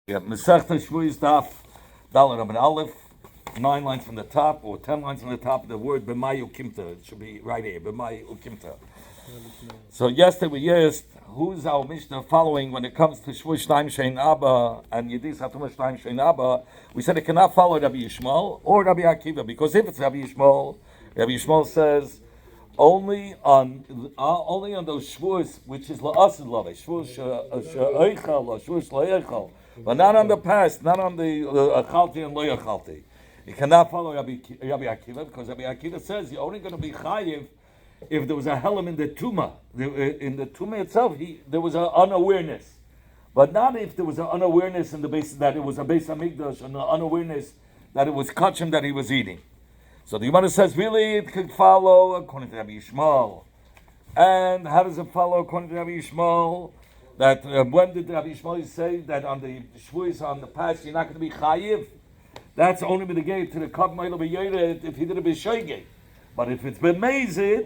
Yeah, Masechta Shvuos Daf Dalet Amud Aleph, 9 lines from the top or 10 lines from the top of the word B'mai Ukimta. It should be right here, B'mai Ukimta. So yesterday we asked who's our Mishnah following when it comes to Shvuos Shnaim Shein Abba and Yedis Hatuma Shnaim Shein Abba. We said it cannot follow Rabbi Yishmael or Rabbi Akiva, because if it's Rabbi Yishmael says only on those shvuos which is la'asid lave, shvuos she'oichal or shvuos la'oichal, but not on the past, not on the achalti and lo achalti. You cannot follow Rabbi Akiva, because Rabbi Akiva says you're only going to be chayiv if there was a helam in the tumah. In the tumah itself, there was an unawareness, but not if there was an unawareness in the base that it was a base hamikdash and an unawareness that it was kachim that he was eating. So the Gemara says, really, it could follow according to Rabbi Yishmael. And how does it follow according to Rabbi Yishmael? That when did Rabbi Yishmael say that on the shvuos on the past you're not going to be chayiv? That's only been the gate to the kav ma'ila b'yeret if he did a b'shoigeg. But if it's been mazed,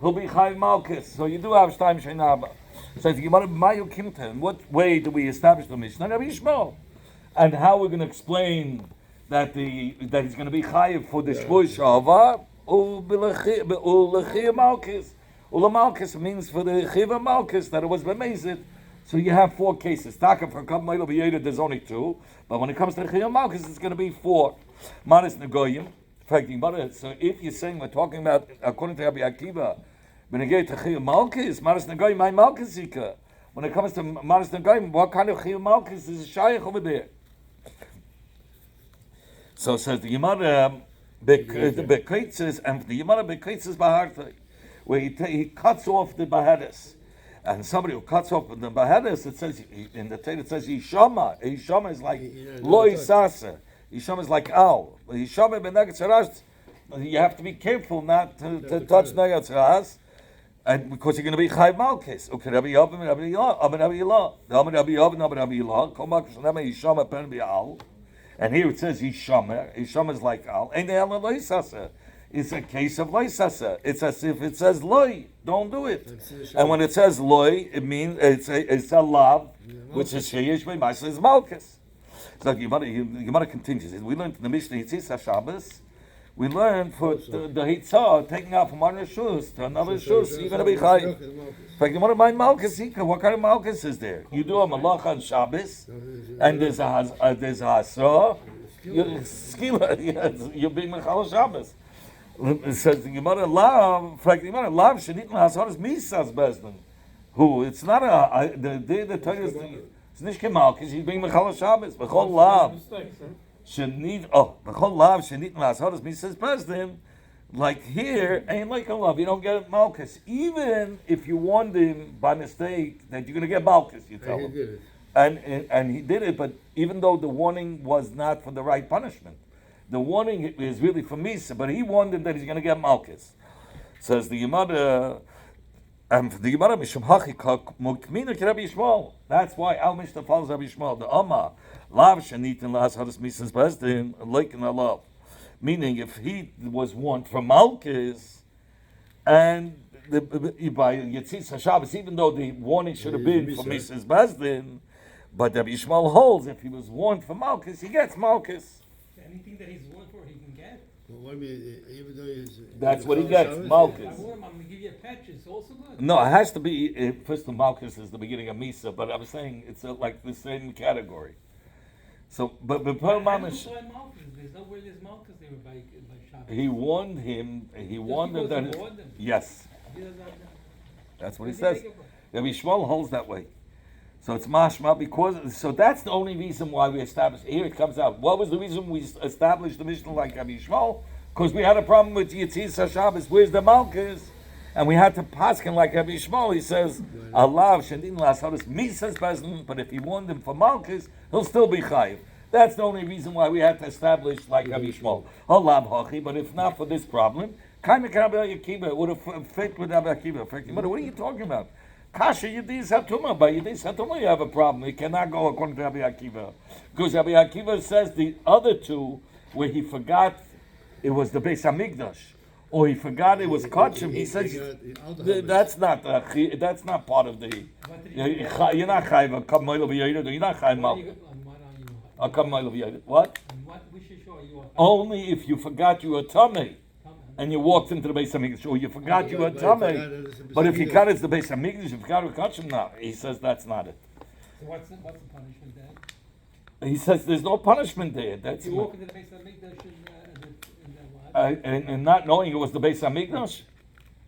he'll be chayiv malchus. So you do have shtaim sheinaba. So the Gemara b'mayu kimta. In what way do we establish the Mishnah? Rabbi Yishmael. And how we're going to explain that he's going to be chayiv for the shvuos shava u'lechiyah malchus. Ulamalchus means for the chiyah malchus that it was b'mezid. So you have 4 cases. Taka for kav ma'ila b'yeda there's only 2, but when it comes to the chiyah malchus it's going to be 4. Manis negoyim. So if you're saying we're talking about according to Rabbi Akiva, when it gets to chiyah malchus, manis negoyim my malchus zika. When it comes to manis negoyim, what kind of chiyah malchus is shaykh over there? So says the Gemara bekaitzes, and the Gemara bekaitzes bahartei, where he cuts off the bahadas, and somebody who cuts off the bahadas, it says in the Torah it says Yishama. Yishama is like loy sasa. Yishama is like owl. Yishama benegat saras. You have to be careful not to touch negat saras, and because you're going to be chayv malchus. Okay, Rabbi Yavim, Rabbi Yilah, Rabbi Yilah, Rabbi Yavim, Rabbi Yilah. Kol malchus nema Yishama pen bi'al. And here it says Yishama. Yishama is like al. It's a case of loisasa. It's as if it says loy. Don't do it. And when it says loy, it means it's a lav, which is sheyesh b'maisa is malchus. So Gemara continues. We learned in the Mishnah Yitzis Shabbos. We learned for the hitzah taking out from one shus to another shus. You're going to be chayiv. In fact, what kind of malchus is there? You do a malach on Shabbos, and there's a hasra. You're being mechal Shabbos. It says the Gemara lav. In fact, the Gemara lav shenit lahasaras misas bezdin. Who? It's not the day the Torah is. It's nicht kemalchus. He's being mechal Shabbos. Bechol lav. Bechol lav shenit lahasaras misas bezdin. Like here, ain't like a love. You don't get malchus. Even if you warned him by mistake that you're going to get malchus, you tell him. And he did it, but even though the warning was not for the right punishment, the warning is really for Misa, but he warned him that he's going to get malchus. Says the Gemara, the Gemara Mishum Hachikak Mukmina Rabbi Yishmael. That's why Al Mishnah follows Rabbi Yishmael. The Amma Lav Shanitin Las Hadas Misas Bezdin Like in Love. Meaning, if he was warned from malchus, and by Yitzis HaShabbos, even though the warning should have been for Mrs. Bezdin, but Rabbi Yishmael holds if he was warned for malchus, he gets malchus. Anything that he's warned for, he can get. Well, even though that's what he gets, malchus. I'm going to give you a patch, it's also good. No, it has to be, first of malchus is the beginning of Misa, but I'm saying it's like the same category. So, but B'Pearl Mamish, there's nowhere there's malchus there by Shabbos. he warned him that, yes. That's what he says. Rabbi Yishmael holds that way. So it's mashma because, so that's the only reason why we established, here it comes out. What was the reason we established the Mishnah like Rabbi Yishmael? Because we had a problem with Yitzis HaShabbos, where's the malchus? And we had to paskin like Rabbi Yishmael. He says, Allah shendin lasaris misas bezin, but if he warned him for malchus, he'll still be chayiv. That's the only reason why we had to establish like Rabbi Yishmael. Allah hachi, but if not for this problem, Kaimek Rabbi Akiva would have fit with Rabbi Akiva. But what are you talking about? Kasha Yedis Hatuma. By Yedis Hatuma you have a problem. You cannot go according to Rabbi Akiva. Because Rabbi Akiva says the other 2, where he forgot it was the Beis Hamikdash, or he forgot it was kachim. He says that's not part of the. You're not chayiv. You're not chayiv malchus. What? And what we should show you. Only if you forgot you were tummy and you walked into the Beis Hamikdash, or you forgot you were tummy. But if you got it's the Beis Hamikdash, you forgot to catch him now. He says that's not it. So what's the punishment then? He says there's no punishment there. That's You walk into the Beis Hamikdash and not knowing it was the Beis Hamikdash.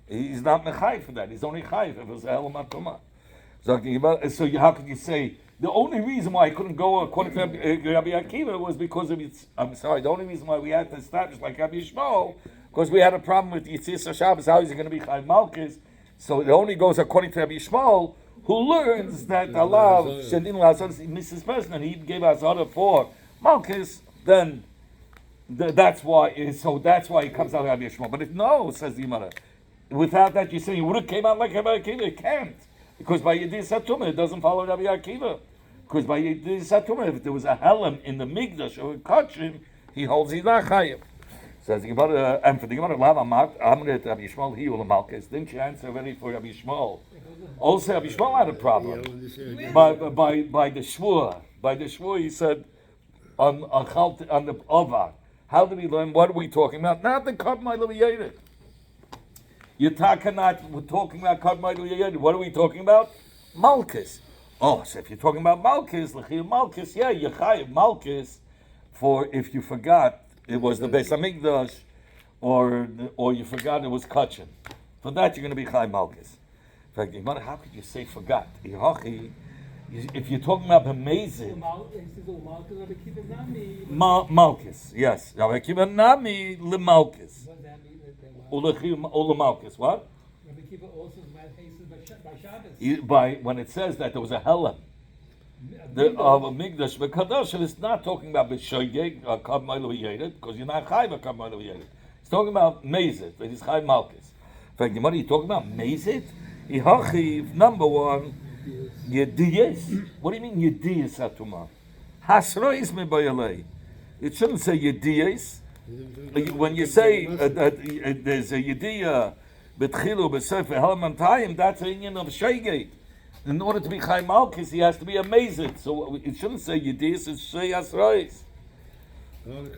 He's not mechai for that. He's only chai if it was a Elam Atuma. So how could you say the only reason why I couldn't go according to Rabbi Akiva was because of its? I'm sorry. The only reason why we had to establish like Rabbi Yishmael, because we had a problem with Yitzis Shabbos. How is he going to be chai malchus? So it only goes according to Rabbi Yishmael, who learns that Allah Shadin Lazar misses person, and he gave us other for malchus. Then that's why. So that's why he comes out of Rabbi Yishmael. But if no, says the Gemara, without that, you say he would have came out like Rabbi Akiva. It can't. Because by Yedis Satumah, it doesn't follow Rabbi Akiva. Because by Yedis Satumah, if there was a Helam in the Migdash or a Kachim, he holds he's not Chayim. Says the Gemara, and for the Gemara, I'm going to Rabbi Yishmael, he will Malchus. Didn't you answer already for Rabbi Yishmael? Also, Rabbi Yishmael had a problem. By the Shvur. By the Shvur, he said, on the Ovar. How did he learn? What are we talking about? Not the Kadmai Leviyated. We're talking about Kadmai. What are we talking about? Malchus. Oh, so if you're talking about Malchus, yeah, you're chayiv Malchus for if you forgot it was the Beis Hamikdash, or you forgot it was Kachin. For that, you're going to be chayiv Malchus. In fact, how could you say forgot? If you're talking about B'mezid, Malchus, yes. Rabbi Akiva Nami L'Malchus. Ulamalchus, what? Rabbi Akiva also by Shabbos. When it says that there was a Helam of a Migdash, but Kadosh is not talking about B'shoyeg or Kadmai Leviyated, because you're not Chayv or Kadmai Leviyated. It's talking about Mezid, that is Chayv Malchus. In fact, what are you talking about? Mezid? Ihachiv, number one, Yediyes. What do you mean Yediyes Atuma? Hasrois Mebayalei. It shouldn't say Yediyes. When you say there's a Yediyah, Betchilu, Besefer, Helmantayim, that's an union of Shaygate. In order to be Chai Malchus, he has to be amazing. So it shouldn't say Yediyas, it should say Yasrois. There's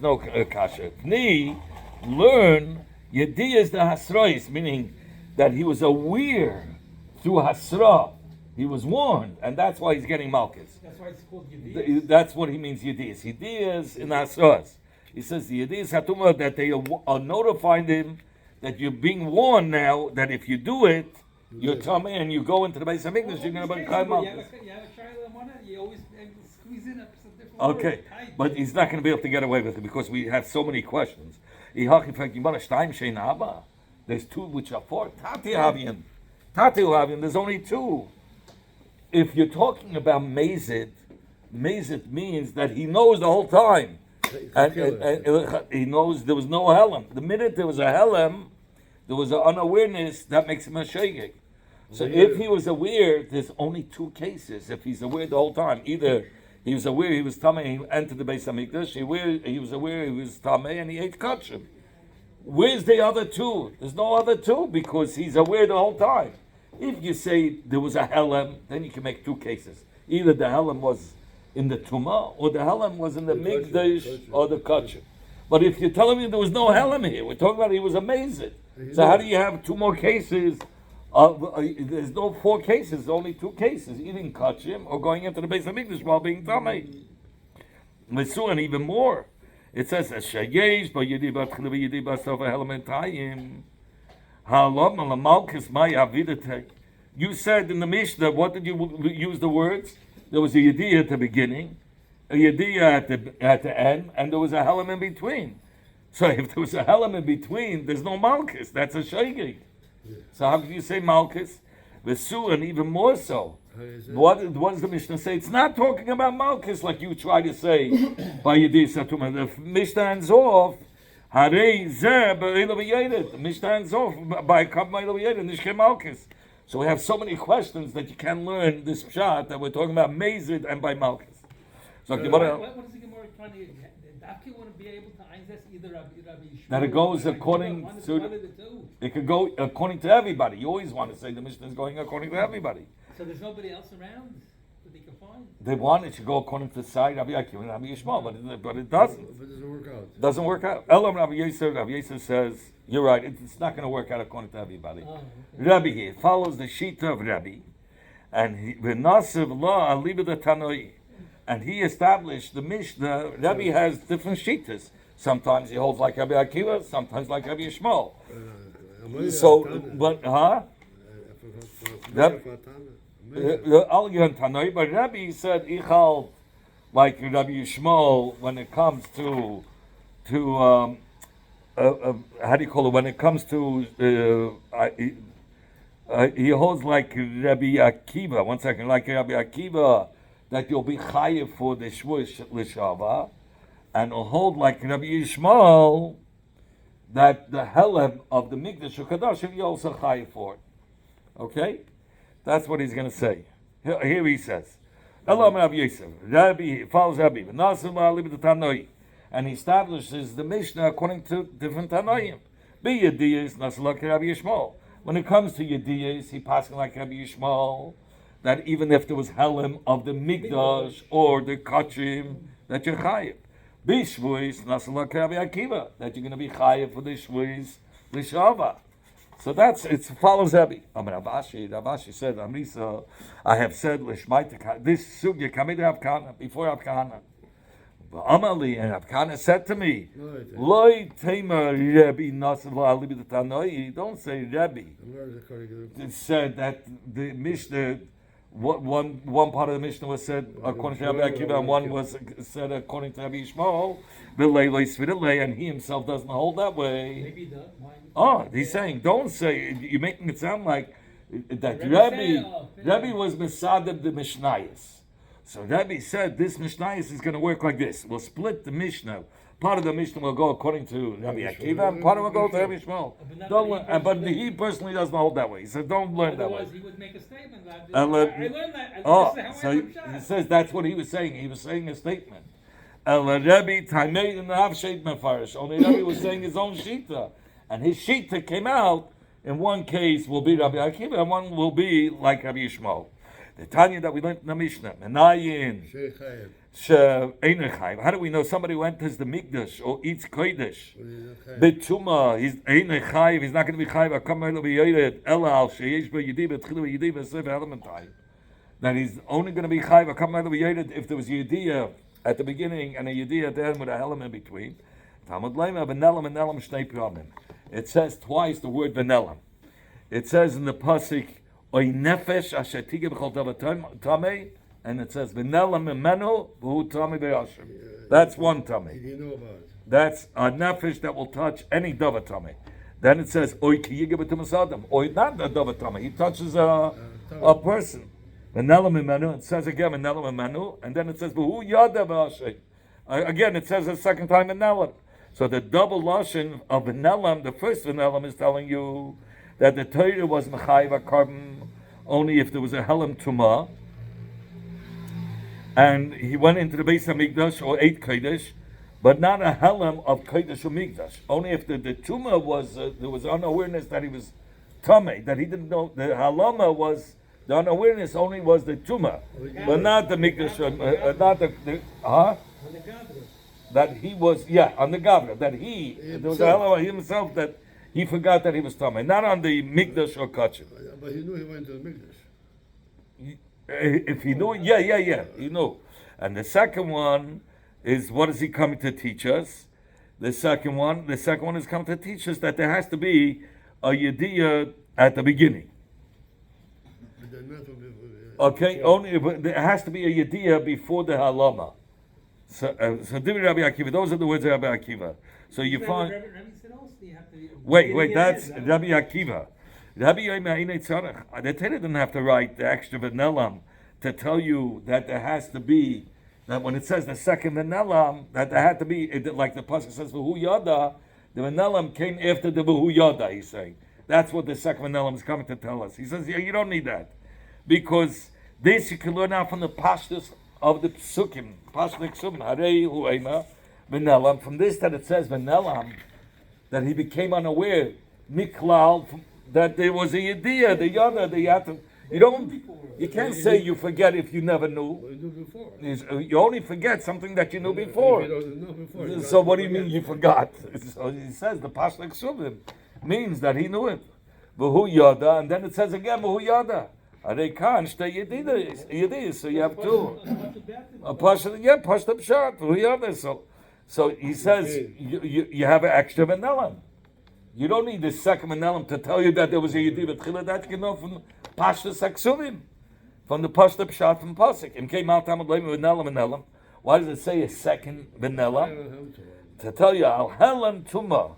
no Kasha. Ni, learn Yediyas the Hasrois, meaning that he was aware through Hasra. He was warned, and that's why he's getting Malchus. That's why it's called Yediyas. That's what he means, Yediyas. Yediyas in Hasras. He says the Yediyas Hatuma, that they are notifying him that you're being warned now that if you do it, you come in, you go into the Beis Hamikdash, you're going to become Malchus. You have a child on it, you always squeeze in a different Okay, but he's not going to be able to get away with it because we have so many questions. There's two which are four. Tati Havian, there's only two. If you're talking about Mezid means that he knows the whole time. And he knows there was no Helem. The minute there was a Helem, there was an unawareness that makes him a Shegeg. So if he was aware, there's only two cases. If he's aware the whole time, either he was aware he was Tameh, he entered the Beis Hamikdash, he was aware he was Tameh, and he ate Kachim. Where's the other two? There's no other two because he's aware the whole time. If you say there was a Helem, then you can make two cases. Either the Helem was in the Tumah, or the Helem was in the Migdash, or the Kachim. But if you're telling me there was no Helem here, we're talking about he was amazing. So how do you have two more cases? There's no four cases, only two cases, eating Kachim or going into the Beis Hamikdash while being Tameh. And even more. It says, Shayesh, but Yedi Batchil, Yedi Basofa Elementayim. You said in the Mishnah, what did you use the words? There was a Yediyah at the beginning, a Yediyah at the end, and there was a Helam in between. So if there was a Helam in between, there's no Malchus. That's a Shaygig. Yeah. So how can you say Malchus? Vesu, and even more so. What does the Mishnah say? It's not talking about Malchus like you try to say by Yediyah Satuma. The Mishnah ends off, the Mishnah ends off by Kabmai Leviyated, Nishke Malchus. So we have so many questions that you can learn this pshat that we're talking about Mezid and by Malchus. So what is the Gemara trying to get? The Dafki want to be able to access either Rabbi Yishmael. That it goes according to. It could go according to everybody. You always want to say the Mishnah is going according to everybody. So there's nobody else around. what they can find. They want it to go according to Sai, Rabbi Akiva, and Rabbi Yishmael, but it doesn't. If it doesn't work out. Doesn't work out. Elam Rabbi Yosef says, you're right, it's not going to work out according to everybody. Oh, okay. Rabbi here follows the Shita of Rabbi, and V'nasiv law aliba the Tanoi, and he established the Mishnah. Rabbi has different Shitas. Sometimes he holds like Rabbi Akiva, sometimes like Rabbi Yishmael. So, but Al Yon Tanoi, but Rabbi said Ichal like Rabbi Yishmael when it comes to how do you call it? When it comes to he holds like Rabbi Akiva. 1 second, like Rabbi Akiva, that you'll be chayiv for the shvush l'shava, and he'll hold like Rabbi Yishmael that the helem of the mikdash u'kadosh you also chayiv for it. Okay, that's what he's going to say. Here he says, "Elam Rabbi Yosef, Rabbi follows Rabbi, v'nasim la'alib Tanoi." And he establishes the Mishnah according to different Tanoim. Be Yediyas, Nasalak Rabbi Yishmael. When it comes to Yediyas, he passing like Rabbi Yishmael, that even if there was Helim of the Mikdash or the Kachim, that you're Chayiv. Be Shvuis, Nasalak Rabbi Akiva, that you're going to be Chayiv for the Shvuis, L'Shava. So it follows Rabbi. Ravashi said, Amrisa, I have said, Lishmaita, this Sugya, Kamid Avkana, before Avkana. Amali and Abkana said to me, Loi Tema Rebbe Nasav Alibi Tanoi. Don't say Rebbe. It said that the Mishnah, one part of the Mishnah was said according to Rabbi Akiva, and one was said according to Rabbi Yishmael. And he himself doesn't hold that way. Maybe he does. Oh, he's saying, don't say. You're making it sound like that Rebbe was Mesadeb the Mishnayos. So Rabbi said this Mishnayos is going to work like this. We'll split the Mishnah. Part of the Mishnah will go according to Rabbi Akiva, and part of it will go to Rabbi Yishmael. But he personally doesn't hold that way. He said, don't learn that way. Otherwise, he would make a statement. I learned that. So he says that's what he was saying. He was saying a statement. Rabbi Taimei in the Havshet Mefarish. Only Rabbi was saying his own Shita. And his Shita came out, in one case will be Rabbi Akiva, and one will be like Rabbi Yishmael. The Tanya that we learned in the Mishnah, Menayin, She'einechayim. How do we know somebody who enters the Mikdash or eats Kodesh? Betuma, he's Einechayim, he's not going to be Chayim, Akam Elo B'Yored, Ela Al Sheyesh B'Yediv, B'Tchilu B'Yediv, B'Sev Elementai. That he's only going to be Chayim, Akam Elo B'Yored, if there was Yediyah at the beginning and a Yediyah at the end with a Helam in between. Talmud Leima, V'Nelam and Nelam Shnei Piyamim. It says twice the word V'Nelam. It says in the Pasuk, Oy nefesh asher tige b'chol davar tamei, and it says v'nelam memenu v'hu tamei b'yashim. That's one tamei. You know about it. That's a nefesh that will touch any davar tamei. Then it says oy ki yige b'tumas adam. Oy not a davar tamei. He touches a person. V'nelam memenu. It says again v'nelam memenu, and then it says v'hu yada b'yashim. Again, it says a second time v'nelam. So the double lashon of v'nelam, the first v'nelam is telling you that the Torah was mechayiv a carbon only if there was a helam tumah, and he went into the Beis Hamikdash or ate kodesh, but not a helam of kodesh or mikdash. Only if the tumah was there was unawareness that he was tamei, that he didn't know. The halama was the unawareness only was the tumah, but not the mikdash, not the that he was on the gavra, that there was a halama himself that he forgot that he was tamei, not on the mikdash or kachim. But he knew he went to the Mikdash. If he knew, he knew. And the second one is, what is he coming to teach us? The second one is coming to teach us that there has to be a yediyah at the beginning. Okay, only there has to be a yediyah before the halama. So Rabbi Akiva, those are the words of Rabbi Akiva. So you find. Wait, that's Rabbi Akiva. Rabbi Yoimei the Torah didn't have to write the extra v'nelam to tell you that there has to be, that when it says the second v'nelam, that there had to be, like the pasuk says v'hu yada, the v'nelam came after the v'hu yada, he's saying. That's what the second v'nelam is coming to tell us. He says, you don't need that. Because this you can learn out from the pashtus of the psukim, pashtus ksubim, harei hu'ema v'nelam. From this that it says v'nelam, that he became unaware, miklal, that there was a yediyah, the yada, You can't say you forget if you never knew. What you do before. You only forget something that you knew If you before. don't know before. you So got what to do you mean forget. you forgot? So he says the Pasuk Suvim means that he knew it. V'hu yada, and then it says again v'hu yada. Arei kan shtei yediyos. So you have two. A Pasuk, yeah, Pasuk Pshat v'hu yada. So he says you have an extra vanilla. You don't need the second vanilla to tell you that there was a yediv tchila. That you know from Pasuk Suvim. From the Pasuk Pshat from Pasuk. Im came out Tamad Leim vanilla. Why does it say a second vanilla? To tell you al helam tuma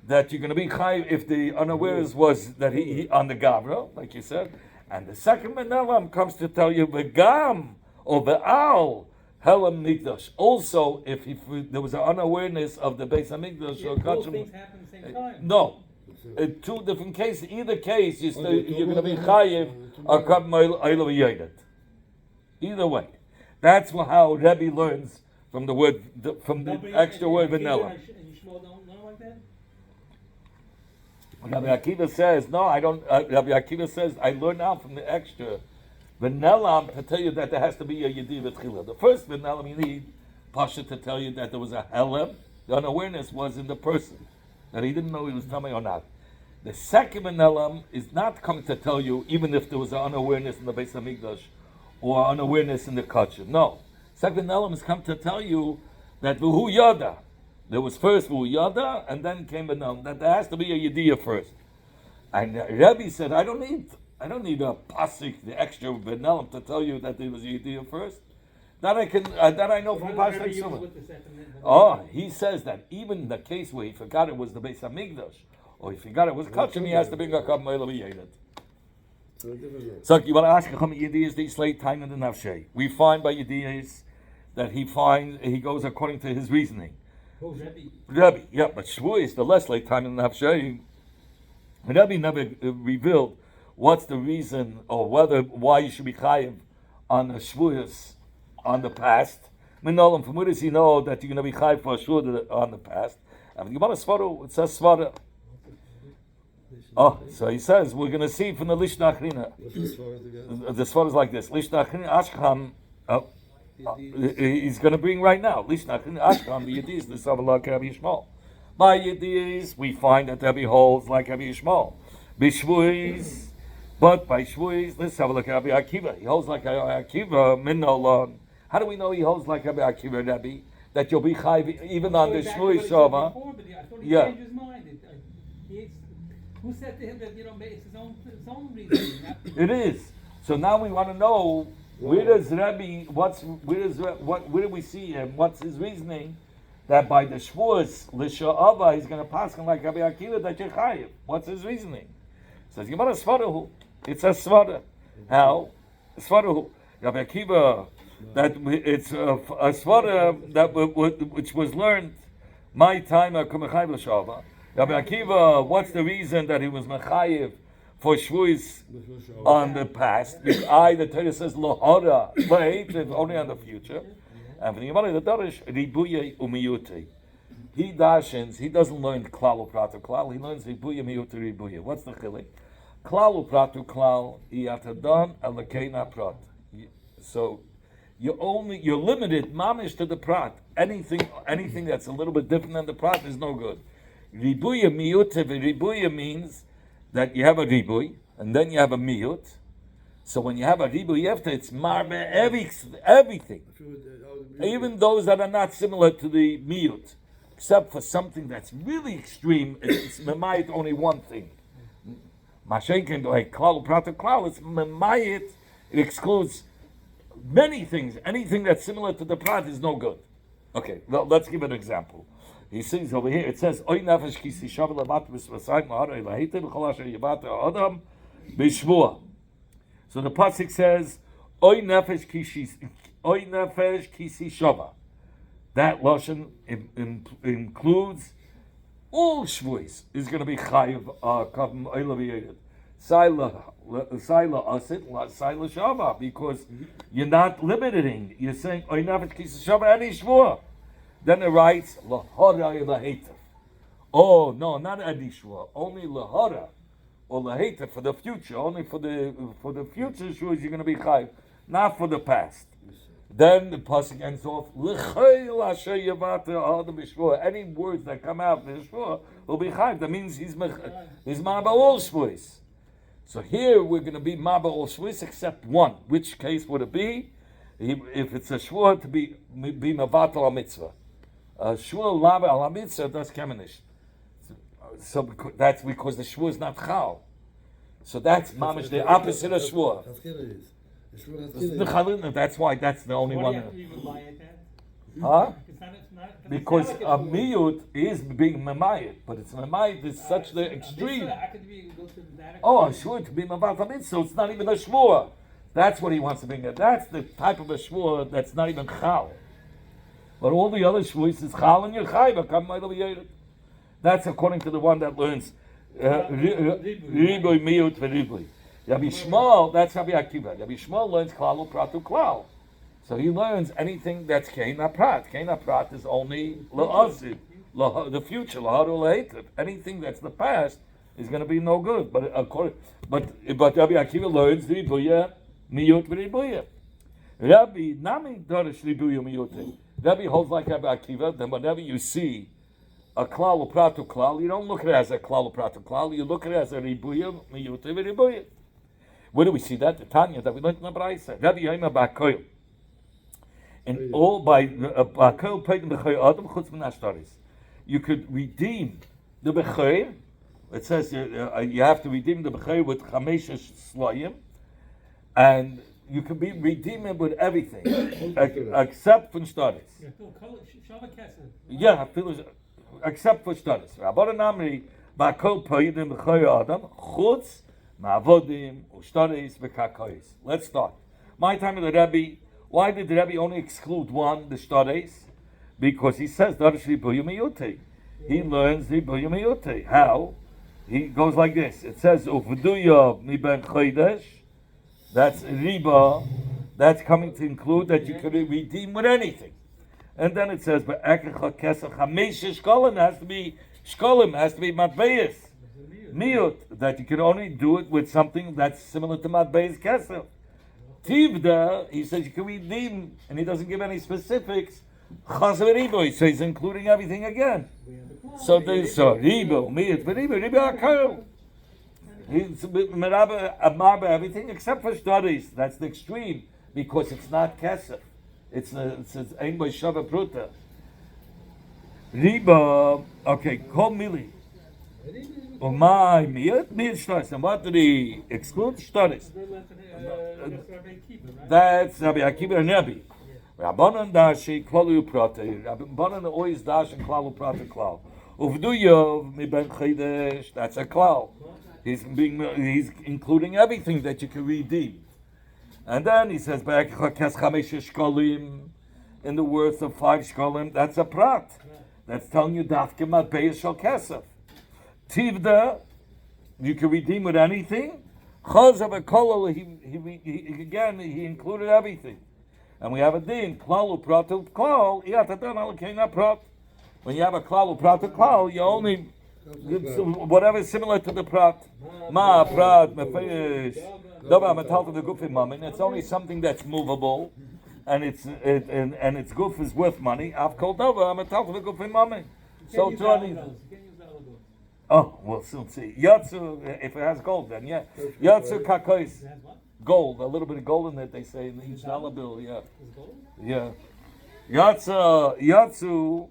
that you're going to be chai if the unawares was that he on the gavra, like you said, and the second vanilla comes to tell you v'gam or v'al helam mikdash. Also, if there was an unawareness of the Beis Hamikdash or Both kachim, things happen at the same time. no. Two different cases. Either case, you're going to be chayiv or kam oil. Either way, that's how Rebbe learns from the word from the Nobody- extra word and vanilla. And Yishmael don't know like that? Rabbi Akiva says no. I don't. Rabbi Akiva says I learn out from the extra vanilla to tell you that there has to be a yediv tchila. The first vanilla you need pasha to tell you that there was a helem. The unawareness was in the person that he didn't know he was tummy or not. The second vanilla is not coming to tell you even if there was an unawareness in the Beis Hamikdash or unawareness in the kachim. No. Second vanilla is come to tell you that v'hu yada. There was first v'hu yada and then came vanilla. That there has to be a yediyah first. And Rebbe said, I don't need a pasuk, the extra vanilla to tell you that there was a yediyah first. That I know from Why does pasuk Rebbe use Sulam. with the second vanilla? Oh, he says that even in the case where he forgot it was the Beis Hamikdash, or he forgot it was kachim, he has to bring a kav me'elav yedid. So you want to ask how many yediyas they slay time in the nafshay? We find by yediyas that he goes according to his reasoning. Oh, Rebbe. Rebbe, yeah, but Shvu is the less late time in the nafshay. Rebbe never revealed what's the reason or why you should be chayiv on the Shvuas on the past. Minolam, from where does he know that you're going to be chayiv for a Shvu on the past? And you want to svara, it says svara. Oh, so he says we're going to see from the Lishna Achrina. The svara is like this: Lishna Achrina Ashkam. He's going to bring right now. Lishna Achrina Ashkam the Yedis the Savalak Rabbi Yishmael. By Yedis we find that Rabbi holds like Rabbi Yishmael. Bishvuis, but by Shvuis, let's have a look at Rabbi Akiva. He holds like Rabbi Akiva. Minolon. How do we know he holds like Rabbi Akiva, Rabbi? That you'll be chayv even on the Shvuis Shava. I thought he Yeah. changed his mind. Who said to him that it's his own reason? It is. So now we want to know where does Rabbi? Where do we see him? What's his reasoning? That by the Shvuas Lisha'ava he's going to pass him like Rabbi Akiva that you're chayiv. What's his reasoning? Says Gemara Svarahu. It's a Svara. How? Svarahu. Rabbi Akiva. That it's a Svara that which was learned my time at Kumechayiv L'Shava. Rabbi Akiva, what's the reason that he was mechayiv for shvuis on the past? The Torah says lohara, leheitiv, only on the future. And for the Gemara, the Darish ribuye umiyute. He dashens. He doesn't learn klal upratu klal. He learns ribuye miyute ribuye. What's the chilik? Klal upratu klal iyatadan alakeina prat. So you're limited mamish to the prat. Anything that's a little bit different than the prat is no good. Ribuya miyut, ribuya means that you have a ribuy and then you have a miyut. So when you have a ribuy after, it's marbe everything, even those that are not similar to the miyut, except for something that's really extreme. It's memayit only one thing. Mashenkin like klal prata klal. It's memayit. It excludes many things. Anything that's similar to the prat is no good. Okay, well, let's give an example. He says over here, it says, Oy nefesh ki sishav levat b'svasayim la'ara ilahite b'chol asher yibata adam b'shvua. So the pasuk says, Oy nefesh ki sishava. That lashon includes all shvuis. Is going to be chayiv kavim oilav yedid. Saila asit saila shava, because you're not limiting. You're saying Oy nefesh ki sishava any shvua. Then it writes, Lahara ilaheter. Oh, no, not Adishwa, only Lahara. or laheta for the future. Only for the future shuas you're going to be chayiv, not for the past. Then the pasuk ends off. Any words that come out of the shvua will be chayiv. That means he's maba all shvuos. So here we're going to be maba all shvuos except one. Which case would it be? If it's a shvua to be mavatal a mitzvah, a shvua lava al mitzvah that's kemenish. So that's because the shvua is not chal. So that's mamish the opposite of shvua. That's why that's the only What do you one. have to even buy it then? Huh? It's not Because like a shvua. miyut is being memayit, but it's memayit is such the A extreme. mitzvah, I could be go to that Oh, a extreme. shvua to be mavatal mitzvah, so it's not even a shvua. That's what he wants to bring up. That's the type of a shvua that's not even chal. But all the other shvuos is chal and yechai. That's according to the one that learns riboy miyut v'riboy. Rabbi Shmuel, that's Rabbi Akiva. Rabbi Shmuel learns klal u'pratu klal. So he learns anything that's kein aprat. Kein aprat is only la'azid, the future, lahadu lahetiv. Anything that's the past is going to be no good. But Rabbi Akiva learns riboy miyut v'riboy. Rabbi nami dorish riboy miyut. Rabbi holds like Rabbi Akiva. Then whenever you see a klal u'pratu klal, you don't look at it as a klal u'pratu klal. You look at it as a riboy miyut v'riboy. Where do we see that? The Tanya that we learned in the Braisa. Rabbi Yoima Ba'Koil. And all by Ba'Koil paid the B'Choy Adam chutz min hashtaris. You could redeem the B'Choy. It says you have to redeem the B'Choy with chamesh sloyim, and you can redeem it with everything except for shtaris. Yeah, Phil, Shavous Kesef. Yeah, except for shtaris. Rabbanan Amri Ba'Koil paid the B'Choy Adam chutz. Let's start. My time of the Rebbe. Why did the Rebbe only exclude one, the shtares? Because he says he learns the buyumiyute. How? He goes like this. It says ufduya mi ben chodesh. That's riba. That's coming to include that you could redeem with anything. And then it says but ekecha kesach hamesh shkolim has to be matveis. Miyut, that you can only do it with something that's similar to matbeis kesef. Tivda, he says you can redeem, and he doesn't give any specifics. Chasav ribo, so he's including everything again. So there's ribo, miyut, ribo akal. He's maraba everything except for studies. That's the extreme because it's not kesef. It says ein by shava pruta. Riba, okay, kol mili. Oh my, miyut shtaris. And what did he exclude? Shtaris. That's Rabbi Akiva and Rebbe. Rabbanan dashi klalu prate. Rabbanan always dash and klalu prate klal. Uvduyov mi ben chodesh. That's a klal. He's including everything that you can redeem. And then he says in the words of 5 shkolim. That's a prat. That's telling you dafke matbeis shel kesef. Tivda, you can redeem with anything. Chazav a kolol, he included everything. And we have a din, klalu pratu klal, yatadan alkeina prat. When you have a klalu pratu klal, you only, whatever is similar to the prat. Ma, prat, mefesh, dava metal to the gufim mamin. It's only something that's movable, and its goof is worth money. Av kol dava metal to the gufim mamin. So to anything. Oh, we'll soon see. Yatsu, if it has gold, then yeah. Yatsu kakois. Gold, a little bit of gold in it, they say, in each dollar bill, yeah. Yeah. Yatsu.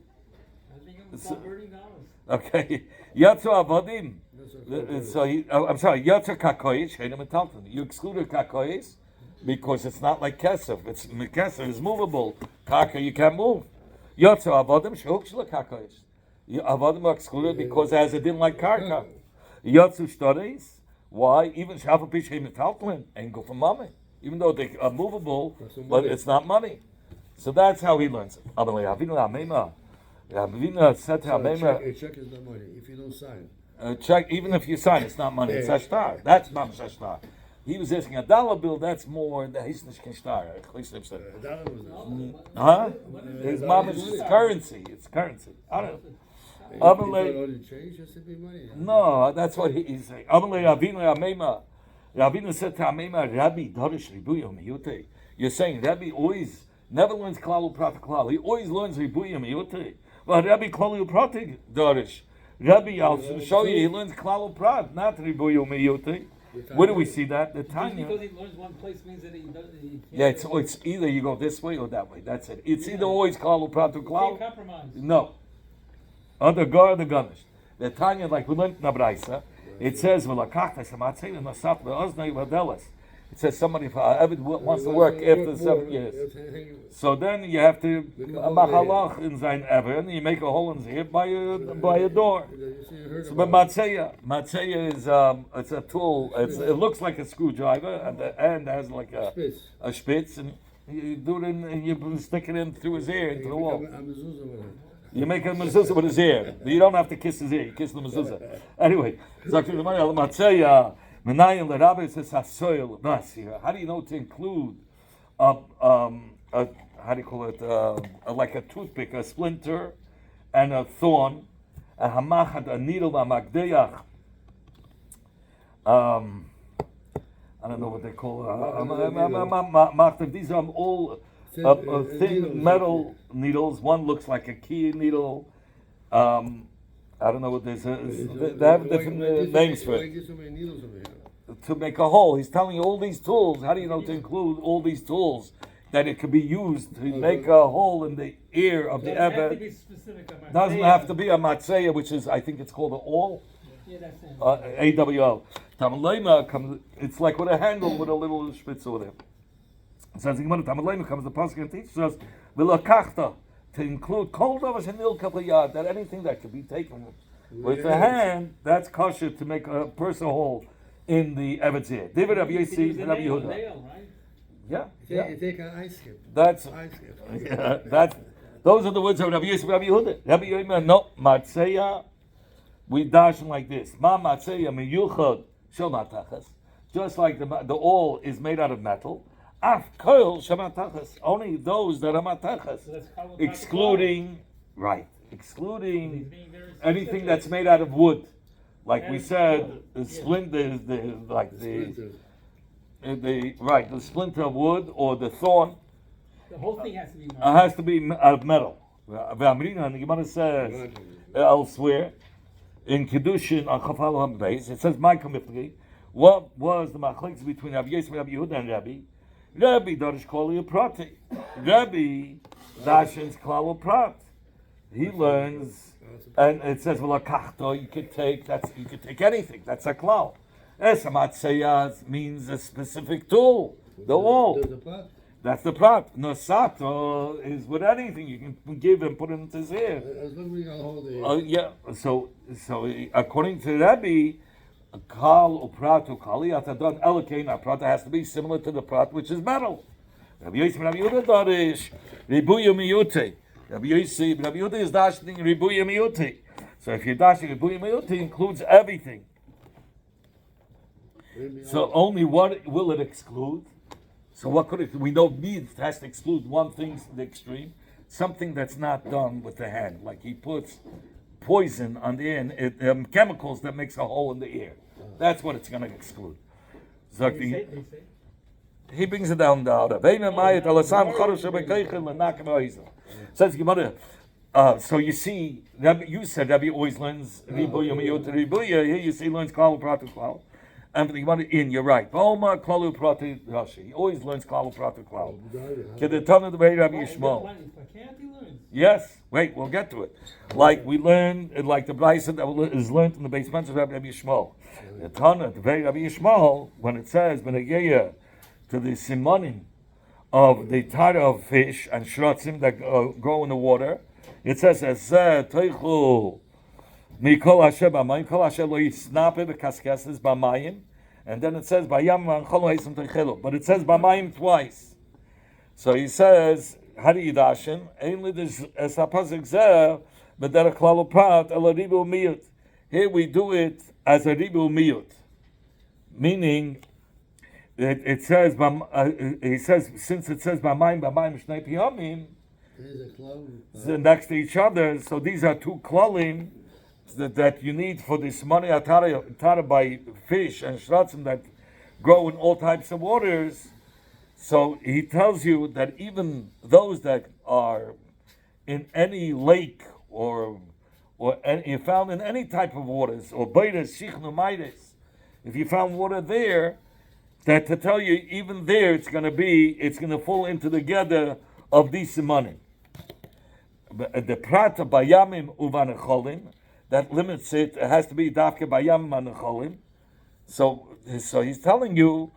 Okay. Yatsu avodim. So I'm sorry, Yatsu kakois, you excluded kakois because it's not like kesef. Kesef is movable. Kaka, you can't move. Yatsu avodim, shehuk shla kakois. Avodim are excluded because it has a din like karka. Yatsu shtaris. Why? Even shavu pishem metaltlin and go for money. Even though they are movable, but it's not money. So that's how he learns it. Avinu said to Hamema, a check is not money if you don't sign. Check, even if you sign, it's not money. It's ashtar. That's not ashtar. He was asking a dollar bill. That's more the hisnish kishtar. Dollar was Huh? His mom is currency. It's currency. I don't know. If Amalei- you only change, it should be money. No, that's what he's saying. Amalei Ravina Amema. Ravina said to Amema, Rabbi Dorish Ribuya Miyute. You're saying Rabbi always never learns Klal Uprat Klal. He always learns Ribuya Miyute. Well, Rabbi Klal Uprat Dorish. Rabbi, I'll show you, he learns Klal Uprat, not Ribuya Miyute. Where do we see that? The Just Tanya. because he learns one place means that he doesn't. He can't, Yeah, it's either you go this way or that way. That's it. It's either always Klal Uprat or you can't Klal. compromise. No. Other guard the Ganish. The Tanya, like we learned in Abraisa, it says, it says somebody wants to work after 7 years. So then you have to machalach in sein ever, and you make a hole in here by a door. So, but matzeya is it's a tool. It looks like a screwdriver, and the end has like a spitz, and you do it in, and you stick it in through his ear into the wall. You make a mezuzah with his ear. You don't have to kiss his ear. You kiss the mezuzah. Anyway, how do you know to include how do you call it? Like a toothpick, a splinter, and a thorn, a hamachat, a needle, a magdeach. I don't know what they call it. These are all thin metal needles. One looks like a key needle. I don't know what this is. They have different names for it. To make a hole. He's telling you all these tools. How do you know to include all these tools? That it could be used to make a hole in the ear of the Doesn't have to Ebed. be specific about Doesn't Matzeya. have to be a matzeya, which is, I think it's called an awl. Yeah, that's it. AWL. Tamalema comes, it's like with a handle with a little spitz over there. It says, Tamalema comes, the pasuk and teaches us, V'lakachta, to include kol davas and nil kaplayad, that anything that could be taken with the hand, that's kosher to make a person whole in the Evet's ear. David Rabbi You could use Yossi, a Rabbi nail, Yehuda. right? Yeah, You yeah. take an ice skip. That's, Ice skip. yeah, that's, those are the words of Rabbi Yossi, Rabbi Yehuda. Rabbi Yehuda, no, matzeya, we dash like this. Ma matzeya miyuchad shel matachas. Just like the awl is made out of metal. Af koil shel matachas. Only those that are matachas. So that's how Excluding, right, He's excluding being very anything specific. that's made out of wood. Like we And said, wood, the yeah. splinter, the Splinters. right, the splinter of wood or the thorn. The whole thing has to be. It has to be out of metal. V'amrina, the Gemara says elsewhere in Kiddushin on Chafal Hambeis, it says, "My commitment." What was the machlekes between Rabbi Yosef, Rabbi Yehuda, and Rabbi? Rabbi Darish Klal Prati. Rabbi Dashins Klal Prat. He learns, and it says, "V'lakachto." You could take anything. That's a klal. Esamat means a specific tool. The wall. The pot. That's the prat. Nosato is with anything you can give and put into his ear. As long as we got hold of it. Yeah. So according to Rabbi, kal uprat ukali atadon elikein. A prat has to be similar to the prat which is metal. Rabbi Yosef, Rabbi Yehuda darish ribuya miyute. Rabbi Yosef, Rabbi Yehuda is dashing ribuya miyute. So if you're dashing ribuya miyute, includes everything. So only what will it exclude? So what could it? We don't need. It has to exclude one thing to the extreme, something that's not done with the hand, like he puts poison on the ear, chemicals that makes a hole in the ear. That's what it's going to exclude. So They say. he brings it down the order. Says Gemara. So you see, you said Rabbi always learns ribuya miyot ribuya. Here you see he learns klal pratu klal. And the Gemara you're right. Boma klalu pratu Rashi. He always learns klal pratu klal. Can the ton of the way Rabbi Yishmael? Can't he learn? Yes. Wait, we'll get to it. Like we learned, like the Brisa that is learned in the basement of Rabbi Yishmael. The ton of the way Rabbi Yishmael, when it says benegeya to the simonim of the tara of fish and shrotzim that grow in the water, it says teichu. Mikol Hashem b'mayim, kol Hashem lo yisnape b'kaskeses b'mayim, and then it says b'yam v'anchol ha'isam teichelu, but it says b'mayim twice. So he says, how do you dashen? Ainly this esapasik zeh b'derech klal uprat el ribu miyut. Here we do it as a ribu miyut, meaning it says he says since it says b'mayim shnei piyamim, There's a club. next to each other. So these are two klalim that you need for this money atara by fish and shratzim that grow in all types of waters. So he tells you that even those that are in any lake or you found in any type of waters or beiras shichnumaydes, if you found water there, that to tell you even there it's going to fall into the gather of these simanim. The prata bayamim uvanecholim that limits it. It has to be dafke bayamim uvanecholim. So he's telling you,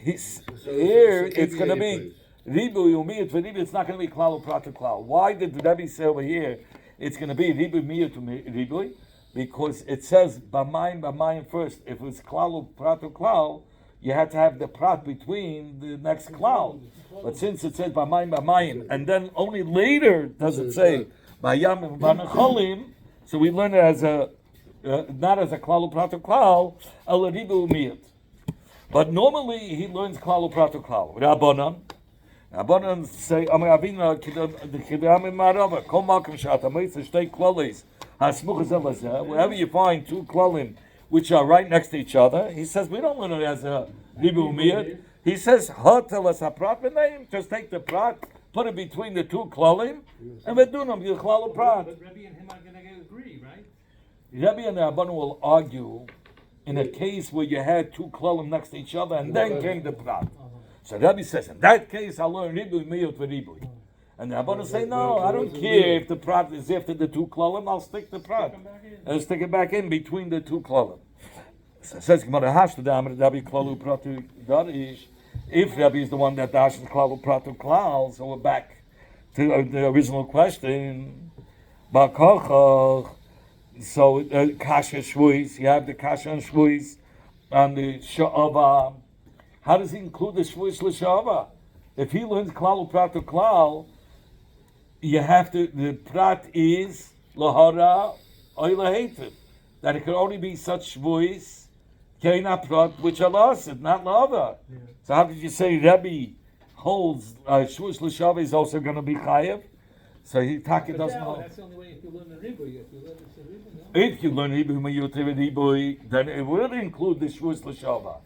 here it's going to be ribu umiyut v'ribu. It's not going to be klal uprata klal. Why did the Rebbe say over here it's going to be ribu miyut ribu? Because it says bamayim first. If it's klal uprata klal, you had to have the prat between the next klal. But since it says bamayim, and then only later does it say bayamim v'necholim, so we learn it as a not as a klal uprata klal, al ribu umiyut. But normally he learns klal uprata klal. Rabbanan say, Amar Avina Kidam Marava, Kol Malkum Shatamayis, Shtei Klalis, Hasmuchas Elazeh. Wherever you find two klalim which are right next to each other, he says we don't learn it as a ribu umiyut. He says Hatelas Haprat b'neim. Just take the prat, put it between the two klalim, and vedunam you klal prat. But Rebbe and him are going to agree, right? Rebbe and Rabbanan will argue in a case where you had two klalim next to each other, and then came the prat. So Rabbi says, in that case, I'll learn ribu miyut v'ribu. And the Rabbanan say, no, I don't care if the prat is after the two klalim, I'll stick the prat. And stick it back in between the two klalim. So it says, Rabbi klalu pratu darish. If Rabbi is the one that dashes klalu pratu klal, so we're back to the original question. So kasha shvuis, you have the kasha and shvuis, and the sha'ava. How does he include the shvuis l'sha'ava? If he learns klal upratu klal, you have to. The prat is lahara or lahated. That it can only be such shvuis keina prat which are lost, not lava. Yeah. So how could you say Rebbe holds shvuis l'sha'ava is also going to be chayev? So he doesn't know. That's the only way if you learn the ribu. If you learn ribu, then it will include the shvuis l'sha'ava.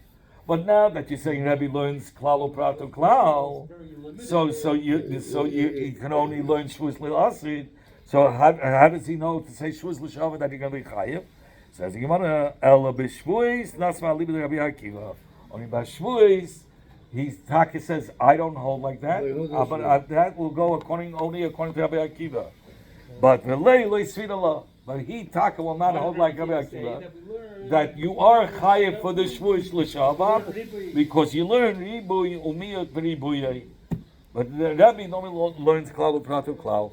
But now that you're saying Rebbe learns klal upratu klal, so you can only learn shvuis l'asid. So how does he know to say shvuis l'shava that you're going to be chayiv? Says the Gemara, ela b'shvuis nasma libi Rabbi Akiva. Only by shvuis, Taka says I don't hold like that, but that will go only according to Rabbi Akiva. But v'lei lo yisvidala. But Taka will not hold like Rabbi Akiva. That you are chayiv for the shvuis l'shava because you learn ribu umiyut v'ribuyay. But the Rabbi normally learns klal upratu klal.